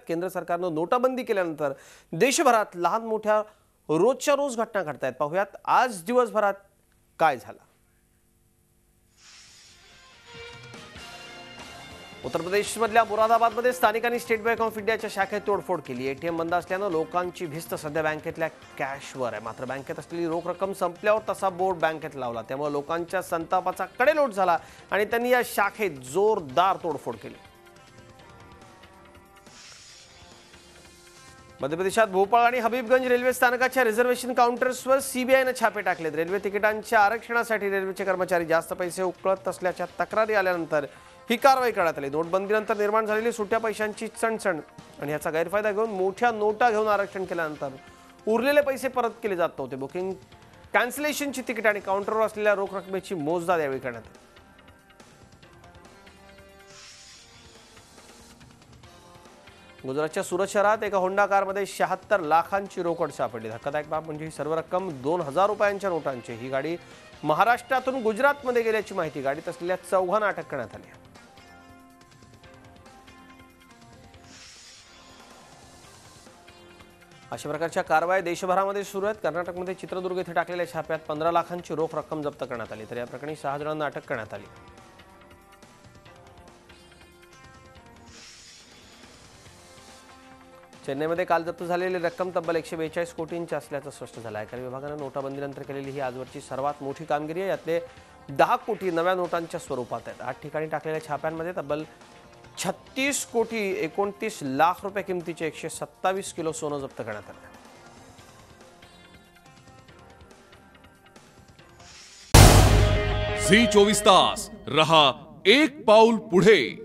केंद्र सरकारनं नोटाबंदी केल्यानंतर देशभरात लहान मोठ्या रोजच्या रोज घटना घडतायत। पाहूयात आज दिवसभरात काय झालं। उत्तर प्रदेशमधल्या मुरादाबादमध्ये स्थानिकांनी स्टेट बँक ऑफ इंडियाच्या शाखेत तोडफोड केली। एटीएम बंद असल्यानं लोकांची भिस्त सध्या बँकेतल्या कॅशवर आहे। मात्र बँकेत असलेली रोख रक्कम संपल्यावर तसा बोर्ड बँकेत लावला, त्यामुळे लोकांच्या संतापाचा कडेलोट झाला आणि त्यांनी या शाखेत जोरदार तोडफोड केली। मध्य प्रदेशात भोपाळ आणि हबीबगंज रेल्वे स्थानकाच्या रिझर्वेशन काउंटर्सवर सीबीआयने छापे टाकलेत। रेल्वे तिकिटांच्या आरक्षणासाठी रेल्वेचे कर्मचारी जास्त पैसे उकळत असल्याच्या तक्रारी आल्यानंतर ही कारवाई करण्यात आली। नोटबंदीनंतर निर्माण झालेली सुट्या पैशांची चणचण आणि याचा गैरफायदा घेऊन मोठ्या नोटा घेऊन आरक्षण केल्यानंतर उरलेले पैसे परत केले जात नव्हते। बुकिंग कॅन्सलेशनची तिकीट आणि काउंटरवर असलेल्या रोख रकमेची मोजदाद यावेळी करण्यात आली। गुजरातच्या सुरत शहरात एका होंडा कारमध्ये 76 लाखांची रोकड सापडली। धक्कादायक बाब म्हणजे ही सर्व रक्कम 2000 रुपयांच्या नोटांची। ही गाडी महाराष्ट्रातून गुजरातमध्ये गेल्याची माहिती गाडीत असलेल्या चौघांना अटक करण्यात आली। अशा प्रकारच्या कारवाया देशभरामध्ये सुरू आहेत। कर्नाटकमध्ये चित्रदुर्ग येथे टाकलेल्या छाप्यात 15 लाखांची रोख रक्कम जप्त करण्यात आली, तर या प्रकरणी 6 जणांना अटक करण्यात आली। चेन्नईमध्ये काल जप्त झालेली रक्कम तब्बल 142 कोटींची असल्याचं स्पष्ट झालं आहे। आयकर विभागाने नोटाबंदीनंतर केलेली ही आजवरची सर्वात मोठी कामगिरी आहे। यातले 10 कोटी नव्या नोटांच्या स्वरूपात आहेत। 8 ठिकाणी टाकलेल्या छाप्यांमध्ये तब्बल 36 कोटी 29 लाख रुपये किमतीचे 127 किलो सोनं जप्त करण्यात आलं। झी 24 तास रहा एक पाऊल पुढे।